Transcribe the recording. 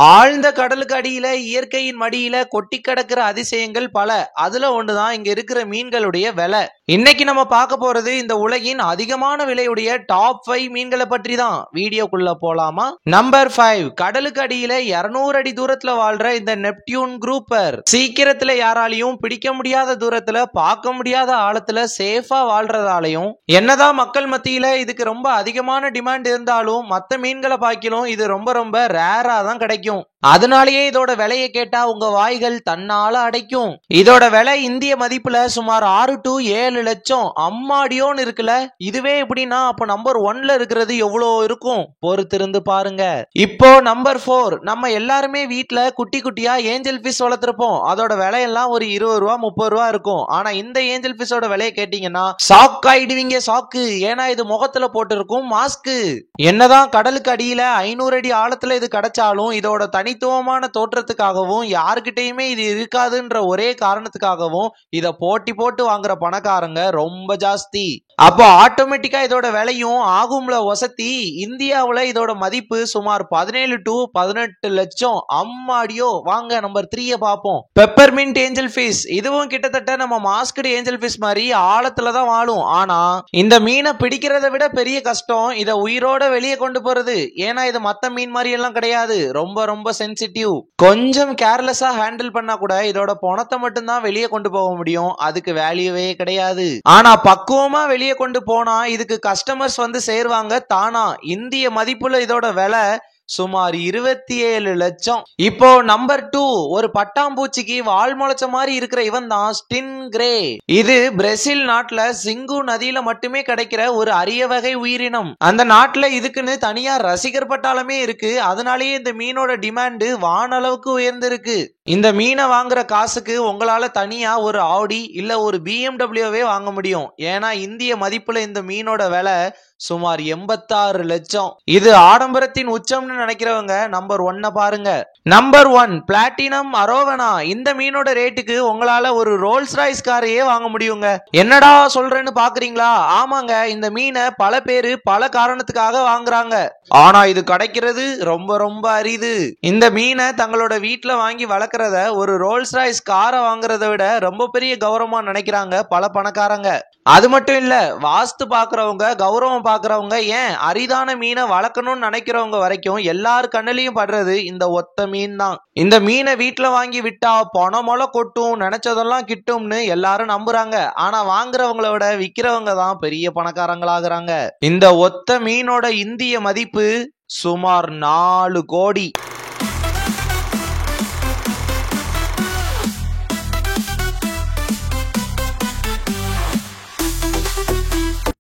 ஆழ்ந்த கடலுக்கு அடியில இயற்கையின் மடியில கொட்டி கிடக்கிற அதிசயங்கள் பல. அதுல ஒண்ணுதான் இங்க இருக்கிற மீன்களுடைய விலை. இன்னைக்கு நம்ம பார்க்க போறது இந்த உலகின் அதிகமான விலையுடைய டாப் 5 மீன்களை பற்றி தான். வீடியோக்குள்ள போலாமா? நம்பர் 5, கடலுக்கு அடியில 200 அடி தூரத்துல வாழ்ற இந்த நெப்டியூன் குரூப்பர். சீக்கிரத்துல யாராலையும் பிடிக்க முடியாத தூரத்துல, பார்க்க முடியாத ஆழத்துல சேஃபா வாழ்றதாலையும், என்னதான் மக்கள் மத்தியில இதுக்கு ரொம்ப அதிகமான டிமாண்ட் இருந்தாலும் மத்த மீன்களை பார்க்கலாம் இது ரொம்ப ரொம்ப ரேரா தான் கிடைக்கும். அதனாலேயே இதோட விலையை கேட்டா உங்க வாய்கள் தன்னால அடைக்கும். இதோட விலை இந்திய மதிப்புல சுமார் 6 to 7 லட்சம். அம்மாடியோன்னு இருக்குல்ல. இதுவே எப்படின்னா அப்ப நம்பர் 1ல இருக்கிறது எவ்வளவு இருக்கும் பொறுத்திருந்து பாருங்க. இப்போ நம்பர் 4, நம்ம எல்லாருமே வீட்டுல குட்டி குட்டியா ஏஞ்சல் ஃபிஷ் வளர்த்திருப்போம். அதோட விலையெல்லாம் ஒரு 20 ரூபா 30 ரூபா இருக்கும். ஆனா இந்த ஏஞ்சல் ஃபிஷோட விலையை கேட்டீங்கன்னா ஷாக் ஆயிடுவீங்க. ஷாக்கு. ஏன்னா இது முகத்துல போட்டிருக்கும் மாஸ்க். என்னதான் கடலுக்கு அடியில 500 அடி ஆழத்துல இது கிடைச்சாலும் இதோட தனித்துவமான தோற்றத்துக்காகவும் யாருக்கிட்டையுமே இது இருக்காதுன்ற ஒரே காரணத்துக்காகவும் இத போட்டி போட்டு வாங்குற பணக்காரங்க ரொம்ப ஜாஸ்தி. அப்போ ஆட்டோமேட்டிக்கா இதோட விலையும் ஆகும்ல வசதி. இந்தியாவுல இதோட மதிப்பு சுமார் 17 to 18 லட்சம். அம்மாடியோ. வாங்க நம்பர் 3 பார்ப்போம். Peppermint angel fish. இதுவும் கிட்டத்தட்ட நம்ம மாஸ்க்டு ஏஞ்சல் ஃபிஷ் மாதிரி ஆழத்துல தான் வாழும். ஆனா இந்த மீனை பிடிக்கிறத விட பெரிய கஷ்டம் இத உயிரோட வெளியே கொண்டு போறது. ஏன்னா இது மத்த மீன் மாதிரி எல்லாம் கிடையாது. ரொம்ப ரொம்ப சென்சிட்டிவ். கொஞ்சம் கேர்லெஸ்ஸா ஹேண்டில் பண்ணா கூட இதோட பணத்தை மட்டும்தான் வெளியே கொண்டு போக முடியும். அதுக்கு வேல்யூவே கிடையாது. ஆனா பக்குவமா வெளியே கொண்டு போனா இதுக்கு கஸ்டமர்ஸ் வந்து சேருவாங்க தானா. இந்திய மதிப்புல இதோட விலை சுமார் 27 லட்சம். இப்போ நம்பர் 2, ஒரு பட்டாம்பூச்சிக்கு வால் முளைச்ச மாதிரி இருக்கிற இவன் தான் ஸ்டின் கிரே. இது பிரேசில் நாட்டுல சிங்கு நதியில மட்டுமே கிடைக்கிற ஒரு அரிய வகை உயிரினம். அந்த நாட்டுல இதுக்குன்னு தனியா ரசிகர் பட்டாளமே இருக்கு. அதனாலேயே இந்த மீனோட டிமாண்ட் வானளவுக்கு உயர்ந்திருக்கு. இந்த மீனை வாங்குற காசுக்கு உங்களால தனியா ஒரு ஆடி இல்ல ஒரு BMW வாங்க முடியும். ஏன்னா இந்திய மதிப்புல இந்த மீனோட விலை சுமார் 86 லட்சம். இது ஆடம்பரத்தின் உச்சம்னு நினைக்கிறவங்க நம்பர் 1 பாருங்க. Number 1, platinum arowana. இந்த மீனோட ரேட்டுக்கு உங்களால ஒரு ரோல்ஸ் ராய்ஸ் காரையே வாங்க முடியுங்க. என்னடா சொல்றேன்னு பாக்குறீங்களா? ஆமாங்க, இந்த மீனை பல பேரு பல காரணத்துக்காக வாங்குறாங்க. ஆனா இது கிடைக்கிறது ரொம்ப ரொம்ப அரிது. இந்த மீனை தங்களோட வீட்டுல வாங்கி வளர்க்கறத ஒரு ரோல்ஸ் ராய்ஸ் காரை வாங்குறத விட ரொம்ப பெரிய கௌரவமா நினைக்கிறாங்க பல பணக்காரங்க. அது மட்டும் இல்ல, வாஸ்து பாக்குறவங்க, கௌரவம் பாக்குறவங்க, ஏன் அரிதான மீனை வளர்க்கணும்னு நினைக்கிறவங்க வரைக்கும் எல்லார் கண்ணிலையும் படுறது இந்த ஒத்த மீன் தான். இந்த மீனை வீட்டுல வாங்கி விட்டா பணமொல கொட்டும், நினைச்சதெல்லாம் கிட்டும்னு எல்லாரும் நம்புறாங்க. ஆனா வாங்குறவங்கள விட விக்கிறவங்க தான் பெரிய பணக்காரங்களாகிறாங்க. இந்த ஒத்த மீனோட இந்திய மதிப்பு சுமார் 4 கோடி.